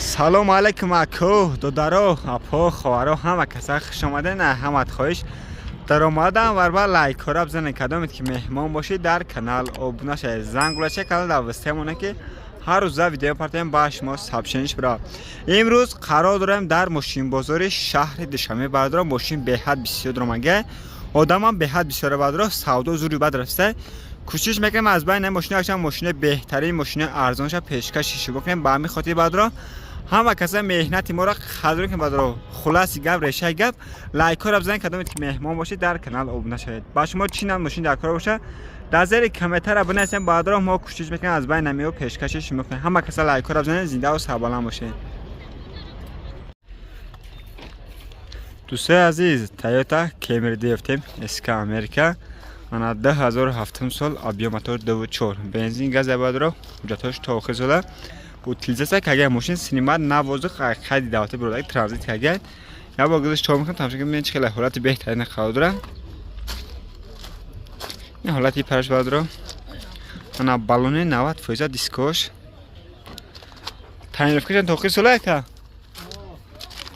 سلام علیکم اکو دودارو اپو خوارو همه کسا خوش آمده نه همت خواهش در آمدم و با لایک ها بزنید کدامید که مهمان باشید در کانال ابنا شید زنگ گلوچه کانال دوسته مونه که هر روز ویدیو پارتیم باش ما سابشنش برا امروز قرار دارم در ماشین بازار شهر دوشنبه بردارم ماشین به حد بسیار درمانگه آدم هم به حد بسیار بردارم سودا زوری بد رفته کوشش میکنم از بین ماشین اکشن ماشین بهترین ماشین ارزانش پیشکش بکنم با همین خاطر بردارم همه کسا مهنت ما را قدر کنید بادرو خلاصی گپ ریشه گپ لایک ها را بزنید کدامید که مهمان باشید در کانال ابنا شید با شما چی نام ماشین در کار باشه در زیر کامنتر ابونه هستیم بادرو ما کوشش میکنیم از بین نمیو پیشکشش میکنیم همه کسا لایک ها را بزنید زنده و سربلند باشید دوستای عزیز تویوتا کیمری دیفتیم اسکا امریکا انا 2007 سال ابیا موتور 2.4 بنزین گاز بادرو جاتوش توخه زده utilizatsiya qilgan mashina sinimat navoziq qadi davlatda birodagi tranzit qilgan ya bagajda chom ham tamshga men chiqala holati behtarini qoldiram ne holati parash badro ana baloni 90% diskosh tayinrovkadan to'qir solay ka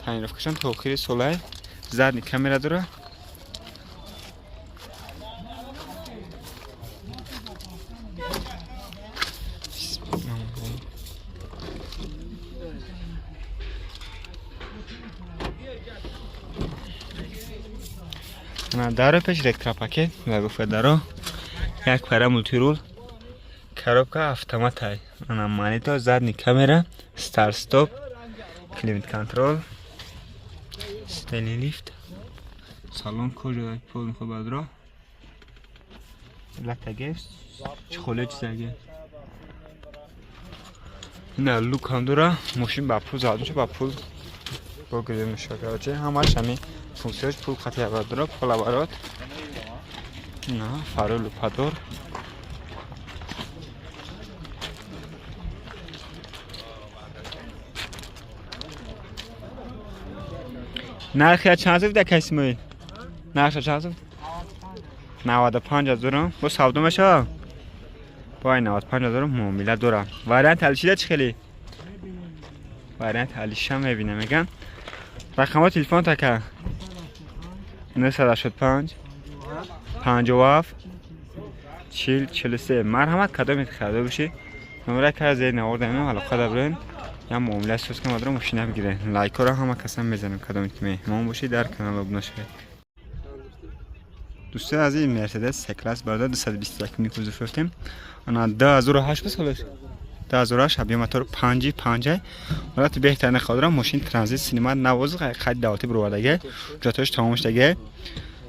tayinrovkadan to'qir solay zadni kamera dora داره پیش رکترا پاکت و گفته داره یک پره مولتی رول کاروبکا автомат های انا مانیتور задний камера стар стоп климат контроль стильный лифт салон кожа пол خبردرا لاتگه چخوله چیزاگه نه لوک هم داره ماشین با پول زده میشه با پول بگیریم میشه همش همین فونکسیونش پول خطی برداره کلاورات نه فرو لوپادور نرخی چند زفت در کسی موید؟ نرخی چند زفت؟ 95,000 با سودا میشه بای 95,000 معامله دارم وریانت حلیشیده چه خیلی؟ وریانت حلیش هم میبینه میگن رقم تلفن تکه 985 57 40 43 مرحمت کدامید خریده باشی نمره که از این آوردم حالا قدر برین یا معامله سوز که مادر ماشین بگیره لایک ها را همه کسان بزنیم کدامید که مهمان باشی در کانال ابنا شید دوستان از این مرسدس سی کلاس برده 221 مینی کوزو فرستیم انا 2008 سالش 2008 ابیا موتور 5 حالت بهترین خاطرم ماشین ترانزیت سینما نوازق قد دعوتی بروادگه جاتوش تمامش دیگه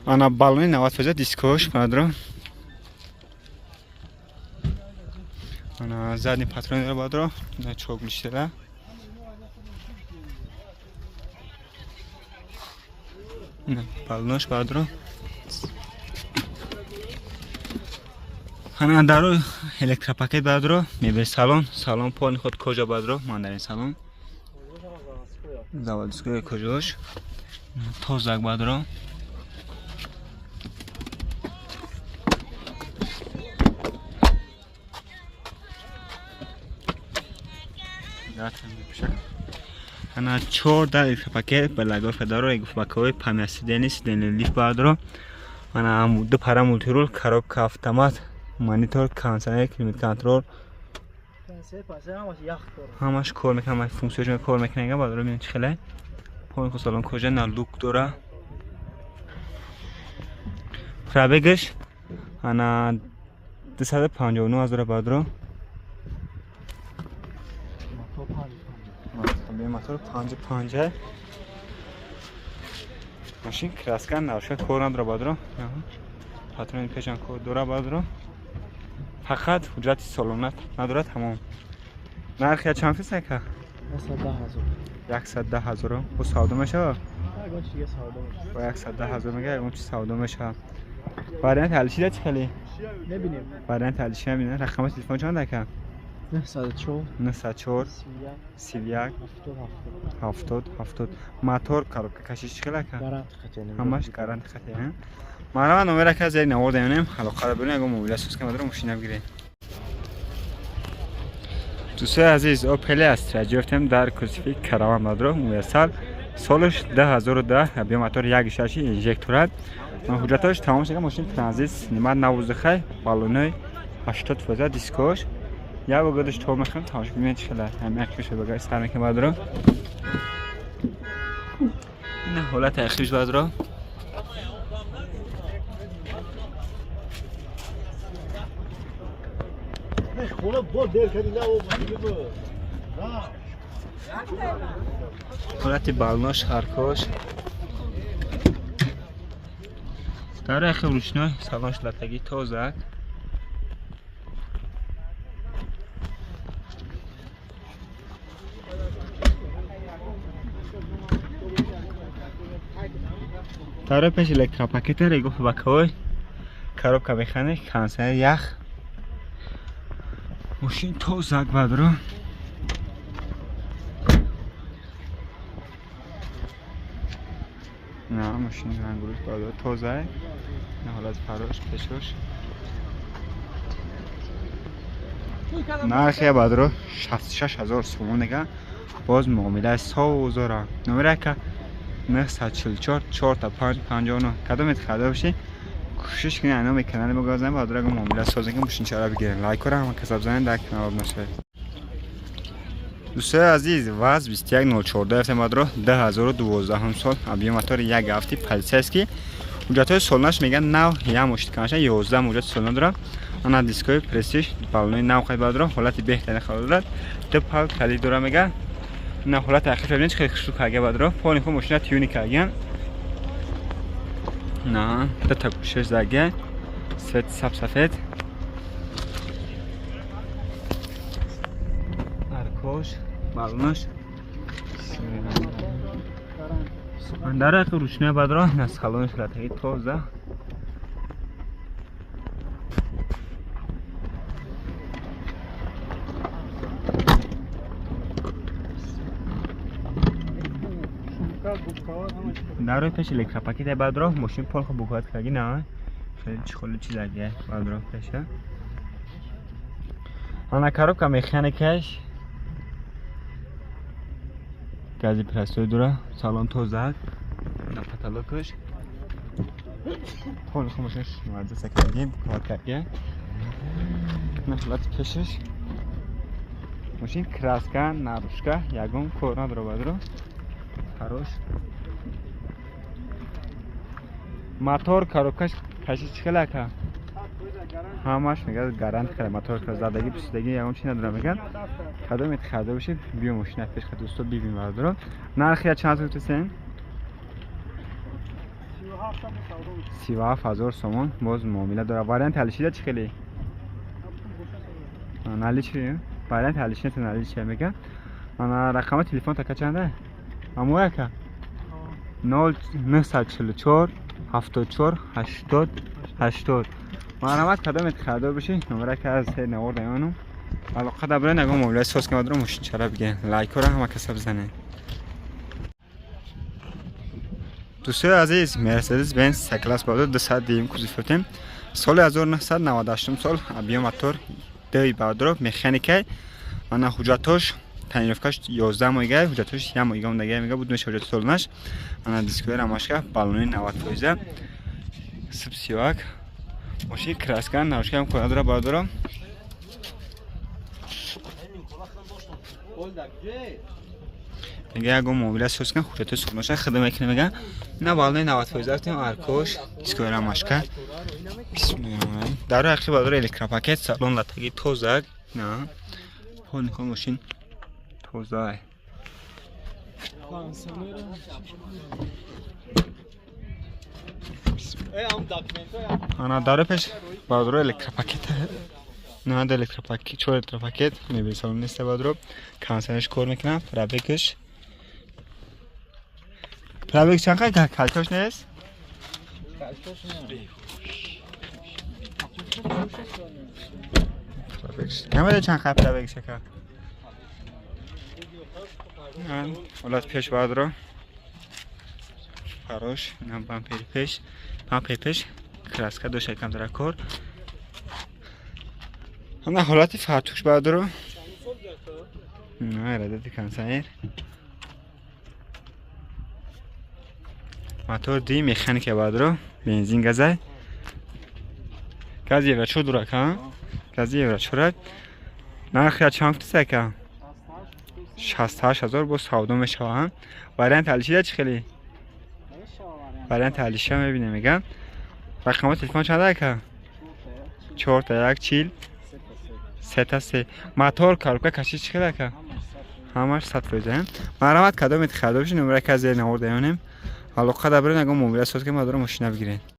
انا بالونی 90% دیسکوش پادرو انا زدنی پاترون رو بادرو نه چوب میشه نه بالونش بادرو انا درو الکترا پاکت بادرو میبر سالن پول خود کجا بادرو من در این سالن زاوال دیسکوی کجاش توزک بادرو انا 14 الکترا پاکت بلگاه فدارو یک فباکوی پامیاسیدنی سیدنی لیف بادرو انا دو پرا مولتی رول کاروبکا автомат مانیتور کانسنر کلیمت کنترل همش کار میکنه همه فونکسیونش کار میکنه بادرو ببینید چه خیلی پایین خود سالن کجا نه لوک داره پرابگش انا 259,000 بادرو موتور 5 ماشین کراسکن نوشه کور نداره بادرو پاترون پیشن کور داره بادرو فقط حجرت سالونت نداره تمام نرخی چند فیصد که 110,000 با سودا میشه با 110,000 میگه اون چی سودا میشه وریانت حلیشیده چه خیلی نبینیم وریانت حلیشیده نبینه رقم تلفن چند دکه 904 31 70 موتور کاروبکا کشیش خیلی که همش گارانتی خطی ها مرا نمره که از یک نوردیم حالا قرار ببینیم اگه موبایل سوز که مادر ماشین بگیره دوستای عزیز اوپل استرا گرفتم در کورسیفیک کراوان مادرو مویسال سالش 2010 بیا موتور 1.6 اینژکتور حجتاش تمام شده ماشین ترانزیت نیمت 92 بالونای 80% دیسکوش یا بگردش تو میخوام تماشا کنیم چقدر همه اخیرش بگای سر که مادرو نه حالت اخیرش مادرو حالت بالناش هرکاش در اخیر روشنای سالانش لطگی تازه در پیش الکترا پاکت ریگو بکوی کاروبکا میخانه کانسر یخ ماشین تازه بدرو نه ماشین رنگوش بالا تازه نه حالت فراش پشوش نرخی بدرو 66,000 سومون نگه باز معامله سوزاره نمره که 944 4 تا 5 59 کدومت خدا بشی کوشش کنید انام کانال بگذارم با درگم معامله سازی که ماشین چرا بگیرن لایک کنم و کسب زنید در کانال نشه دوستای عزیز واز 21014 اف مادرو 2012 سال ابی موتور یک هفته پلسسکی مجتای سالناش میگن نو یا مشت کنش 11 مجت سالن داره انا دیسکوی پرستیژ بالونی نو خیلی مادرو حالت بهترین خالد دو پال کلی داره میگن نه حالت اخیر ببینید خیلی خوشو کاگه مادرو پونی خو ماشین تیونی کاگن نه دو تا گوشش زگه سفید ارکوش بالونش در اخیر روشنه بدرا نه سالونش لطگی تازه در روی پیش الکترا پاکت بدرا ماشین پل خو بوکات کردی نه خیلی چخولی چیز اگه بدرا پیشه آنها کاروبکا میخانیکش گازی پرستوی دوره سالن توزه نه پتالوکش پل خو ماشینش مرده سکردیم کار کردیم نه حالت پیشش ماشین کراسکا نروشکا یگون کورنا درو بدرو خروش موتور کاروبکش کشی چخلا که همش میگه گارانت کرده موتور که زدگی پوسیدگی یا اون چی نداره میگن کدومت خدا بشید بیو ماشین پیش خد دوستو ببین بردارو نرخی چند تو سن 37,000 سومون باز معامله داره وارنت حلشیده چی خیلی نالی چی وارنت حلشیده نالی چی میگه انا رقم تلفن تا چنده امو که 0944 74 80 80 معلومات کدامت خدا بشی نمره که از سه نورد ایمانم علاقه داره نگاه موبایل سوس که مادرم ماشین چرا بگه لایک رو هم کسب زنه دوستای عزیز مرسدس بنز سی کلاس بودو 200 کوزیفوتیم سال 1998 سال ابی موتور دوی بادرو مکانیکی انا حجتاش تنیرفکاش 11 مایگه حجتاش یک مایگه اون میگه بود میشه حجت سالناش انا دیسکوی رماشکا بالونی 90% سبسیواک ماشین کراسکان نروشکا هم کنه داره بادرو میگه اگه موبایل سوس کن خودت سومش خدمت کنه میگه نه بالای 90% تیم ارکوش دیسکوی رماشکا بسم الله در اخیر بادر الکترا پاکت سالن لطگی توزه نه پول کن ماشین توزه انا داره پیش بادر الکترا پاکت نه در الکترا پاکت چور الکترا پاکت میبینی سالن نیسته بادر کانسرش کار میکنم پرابکش پرابک چند که کلکاش نیست نمیده چند خب پرابک شکر ولات پیش بادر فراش نم پمپ پیش کراسکا دو شکم در کار نه حالت فرتوش بادر نه رده کنسایر موتور دی مکانیک بادرو بنزین گازه گازی و چو دورا کن گازی و چورد نرخ چند تا که 68000 با سودا میشه وارنت حالشی چه خیلی وارنت حالشی میبینه میگم رقم تلفن چنده که 4 تا 1 چیل 3 تا 3 موتور کارکو کشی چه خیلی که همش 100% مرامت کدام خریدارش نمره که از نورد یانم حالا قدر برای نگم موبایل سوت که ما دارم ماشین بگیرین